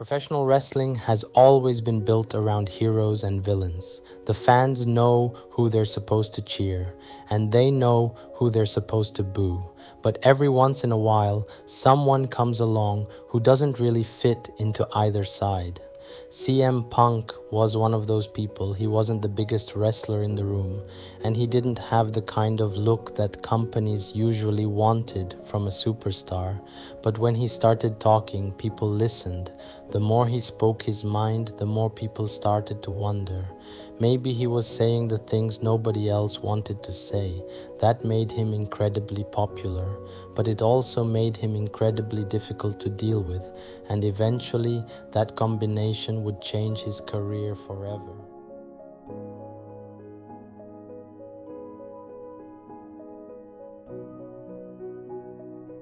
Professional wrestling has always been built around heroes and villains. The fans know who they're supposed to cheer, and they know who they're supposed to boo. But every once in a while, someone comes along who doesn't really fit into either side. CM Punk was one of those people. He wasn't the biggest wrestler in the room, and he didn't have the kind of look that companies usually wanted from a superstar. But when he started talking, people listened. The more he spoke his mind, the more people started to wonder. Maybe he was saying the things nobody else wanted to say. That made him incredibly popular, but it also made him incredibly difficult to deal with, and eventually that combination would change his career forever.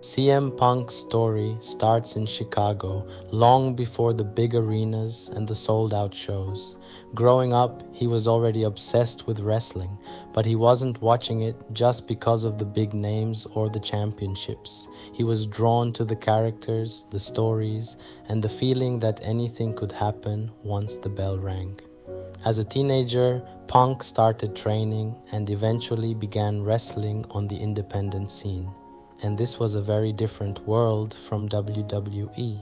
CM Punk's story starts in Chicago, long before the big arenas and the sold-out shows. Growing up, he was already obsessed with wrestling, but he wasn't watching it just because of the big names or the championships. He was drawn to the characters, the stories, and the feeling that anything could happen once the bell rang. As a teenager, Punk started training and eventually began wrestling on the independent scene. And this was a very different world from WWE.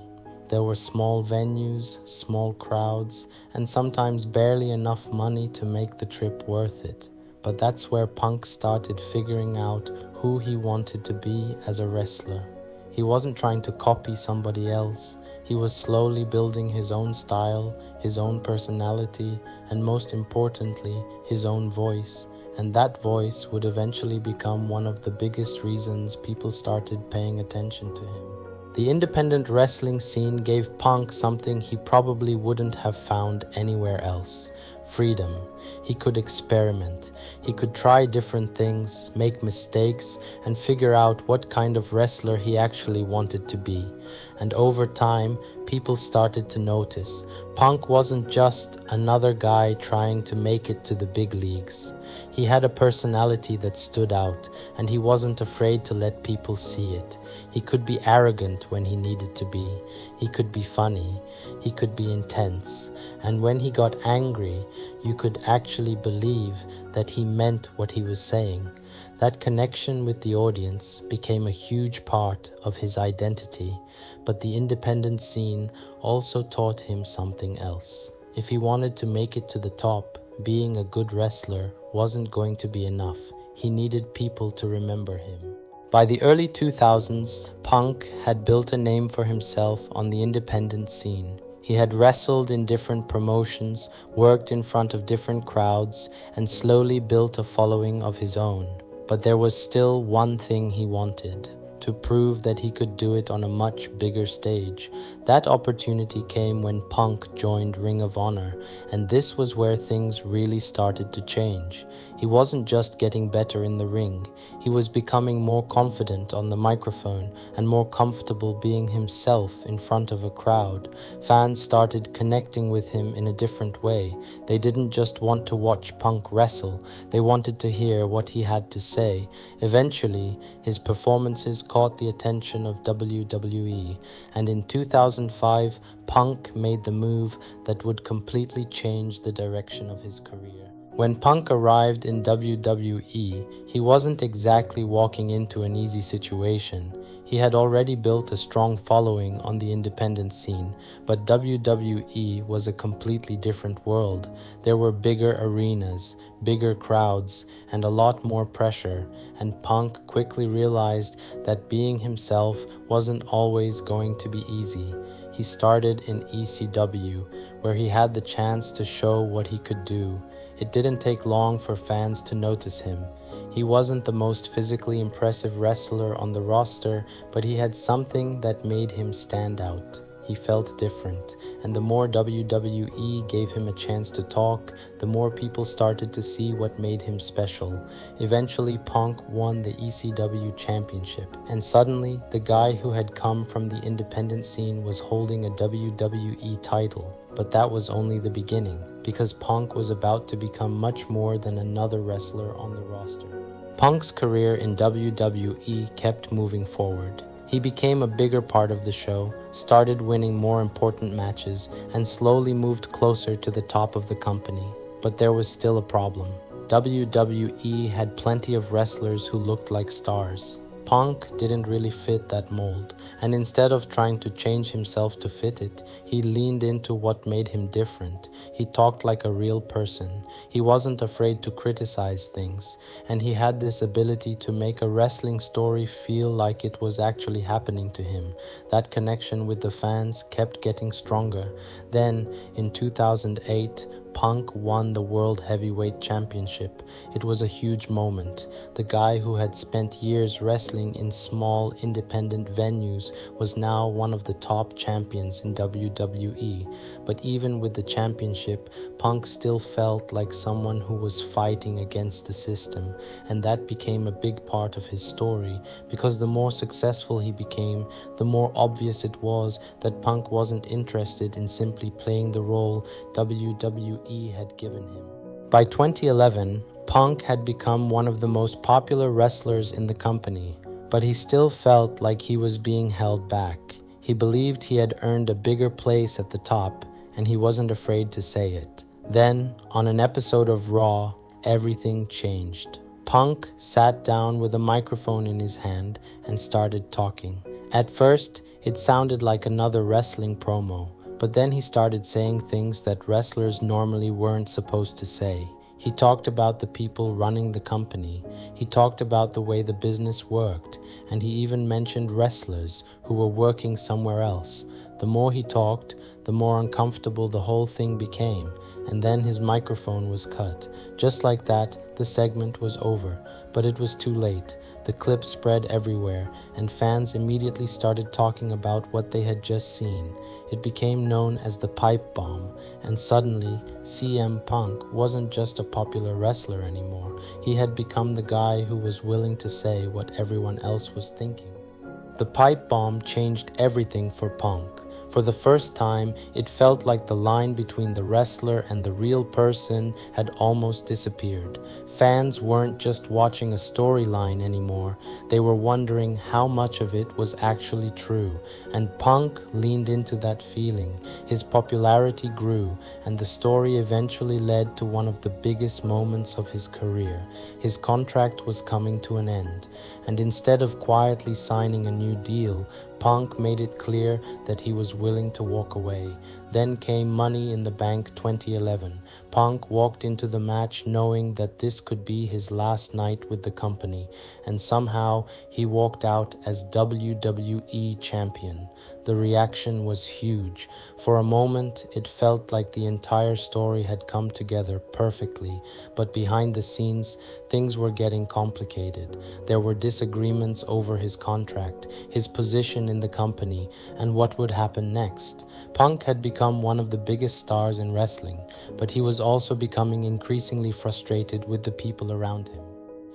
There were small venues, small crowds, and sometimes barely enough money to make the trip worth it. But that's where Punk started figuring out who he wanted to be as a wrestler. He wasn't trying to copy somebody else. He was slowly building his own style, his own personality, and most importantly, his own voice. And that voice would eventually become one of the biggest reasons people started paying attention to him. The independent wrestling scene gave Punk something he probably wouldn't have found anywhere else: freedom. He could experiment. He could try different things, make mistakes, and figure out what kind of wrestler he actually wanted to be. And over time, people started to notice. Punk wasn't just another guy trying to make it to the big leagues. He had a personality that stood out, and he wasn't afraid to let people see it. He could be arrogant when he needed to be. He could be funny. He could be intense. And when he got angry, you could actually believe that he meant what he was saying. That connection with the audience became a huge part of his identity, but the independent scene also taught him something else. If he wanted to make it to the top, being a good wrestler wasn't going to be enough. He needed people to remember him. By the early 2000s, Punk had built a name for himself on the independent scene. He had wrestled in different promotions, worked in front of different crowds, and slowly built a following of his own. But there was still one thing he wanted: to prove that he could do it on a much bigger stage. That opportunity came when Punk joined Ring of Honor, and this was where things really started to change. He wasn't just getting better in the ring, he was becoming more confident on the microphone and more comfortable being himself in front of a crowd. Fans started connecting with him in a different way. They didn't just want to watch Punk wrestle, they wanted to hear what he had to say. Eventually, his performances caught the attention of WWE, and in 2005, Punk made the move that would completely change the direction of his career. When Punk arrived in WWE, he wasn't exactly walking into an easy situation. He had already built a strong following on the independent scene, but WWE was a completely different world. There were bigger arenas, bigger crowds, and a lot more pressure, and Punk quickly realized that being himself wasn't always going to be easy. He started in ECW, where he had the chance to show what he could do. It didn't take long for fans to notice him. He wasn't the most physically impressive wrestler on the roster, but he had something that made him stand out. He felt different, and the more WWE gave him a chance to talk, the more people started to see what made him special. Eventually, Punk won the ECW championship, and suddenly, the guy who had come from the independent scene was holding a WWE title. But that was only the beginning, because Punk was about to become much more than another wrestler on the roster. Punk's career in WWE kept moving forward. He became a bigger part of the show, started winning more important matches, and slowly moved closer to the top of the company. But there was still a problem. WWE had plenty of wrestlers who looked like stars. Punk didn't really fit that mold, and instead of trying to change himself to fit it, he leaned into what made him different. He talked like a real person. He wasn't afraid to criticize things, and he had this ability to make a wrestling story feel like it was actually happening to him. That connection with the fans kept getting stronger. Then, in 2008, Punk won the World Heavyweight Championship. It was a huge moment. The guy who had spent years wrestling in small, independent venues was now one of the top champions in WWE. But even with the championship, Punk still felt like someone who was fighting against the system, and that became a big part of his story, because the more successful he became, the more obvious it was that Punk wasn't interested in simply playing the role WWE had given him. By 2011, Punk had become one of the most popular wrestlers in the company, but he still felt like he was being held back. He believed he had earned a bigger place at the top, and he wasn't afraid to say it. Then, on an episode of Raw, everything changed. Punk sat down with a microphone in his hand and started talking. At first, it sounded like another wrestling promo, but then he started saying things that wrestlers normally weren't supposed to say. He talked about the people running the company. He talked about the way the business worked, and he even mentioned wrestlers who were working somewhere else. The more he talked, the more uncomfortable the whole thing became, and then his microphone was cut. Just like that, the segment was over, but it was too late. The clip spread everywhere, and fans immediately started talking about what they had just seen. It became known as the pipe bomb, and suddenly, CM Punk wasn't just a popular wrestler anymore. He had become the guy who was willing to say what everyone else was thinking. The pipe bomb changed everything for Punk. For the first time, it felt like the line between the wrestler and the real person had almost disappeared. Fans weren't just watching a storyline anymore, they were wondering how much of it was actually true, and Punk leaned into that feeling. His popularity grew, and the story eventually led to one of the biggest moments of his career. His contract was coming to an end, and instead of quietly signing a new deal, Punk made it clear that he was willing to walk away. Then came Money in the Bank 2011. Punk walked into the match knowing that this could be his last night with the company, and somehow he walked out as WWE champion. The reaction was huge. For a moment, it felt like the entire story had come together perfectly, but behind the scenes, things were getting complicated. There were disagreements over his contract, his position in the company, and what would happen next. Punk had become one of the biggest stars in wrestling, but he was also becoming increasingly frustrated with the people around him.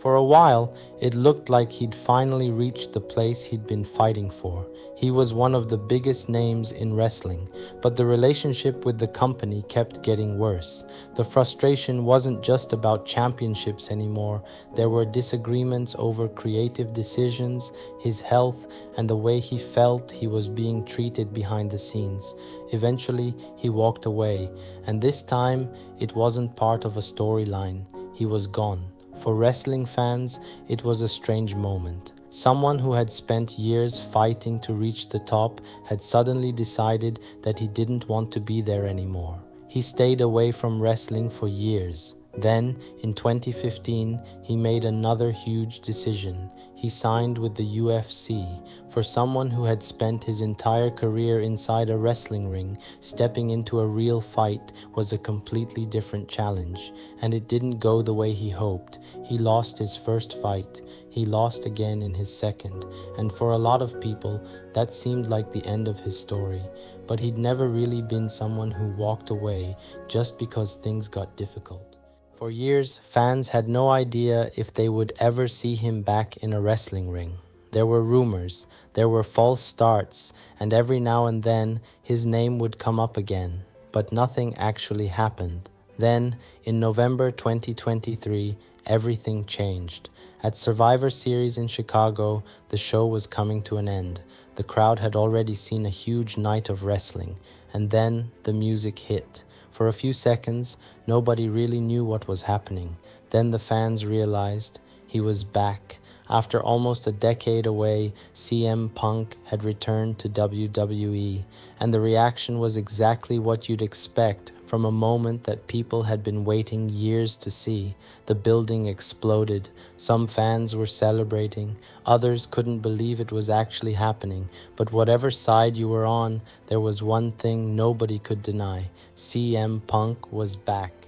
For a while, it looked like he'd finally reached the place he'd been fighting for. He was one of the biggest names in wrestling, but the relationship with the company kept getting worse. The frustration wasn't just about championships anymore. There were disagreements over creative decisions, his health, and the way he felt he was being treated behind the scenes. Eventually, he walked away, and this time, it wasn't part of a storyline. He was gone. For wrestling fans, it was a strange moment. Someone who had spent years fighting to reach the top had suddenly decided that he didn't want to be there anymore. He stayed away from wrestling for years. Then, in 2015, he made another huge decision. He signed with the UFC. For someone who had spent his entire career inside a wrestling ring, stepping into a real fight was a completely different challenge, and it didn't go the way he hoped. He lost his first fight. He lost again in his second, and for a lot of people, that seemed like the end of his story. But he'd never really been someone who walked away just because things got difficult. For years, fans had no idea if they would ever see him back in a wrestling ring. There were rumors, there were false starts, and every now and then his name would come up again, but nothing actually happened. Then, in November 2023, everything changed. At Survivor Series in Chicago, the show was coming to an end. The crowd had already seen a huge night of wrestling, and then the music hit. For a few seconds, nobody really knew what was happening. Then the fans realized he was back. After almost a decade away, CM Punk had returned to WWE, and the reaction was exactly what you'd expect from a moment that people had been waiting years to see. The building exploded. Some fans were celebrating. Others couldn't believe it was actually happening. But whatever side you were on, there was one thing nobody could deny. CM Punk was back.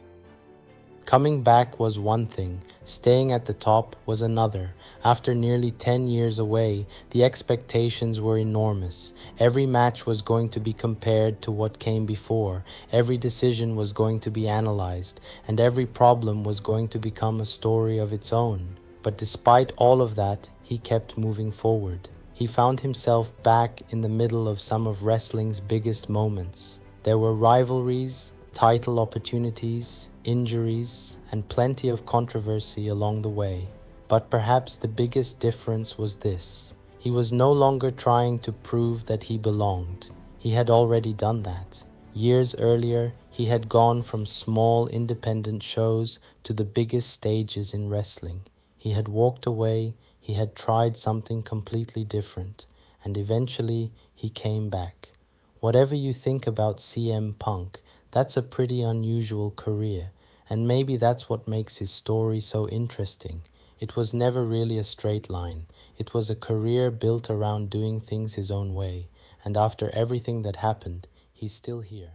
Coming back was one thing, staying at the top was another. After nearly 10 years away, the expectations were enormous. Every match was going to be compared to what came before, every decision was going to be analyzed, and every problem was going to become a story of its own. But despite all of that, he kept moving forward. He found himself back in the middle of some of wrestling's biggest moments. There were rivalries, title opportunities, injuries, and plenty of controversy along the way. But perhaps the biggest difference was this. He was no longer trying to prove that he belonged. He had already done that. Years earlier, he had gone from small independent shows to the biggest stages in wrestling. He had walked away, he had tried something completely different, and eventually he came back. Whatever you think about CM Punk, that's a pretty unusual career, and maybe that's what makes his story so interesting. It was never really a straight line. It was a career built around doing things his own way, and after everything that happened, he's still here.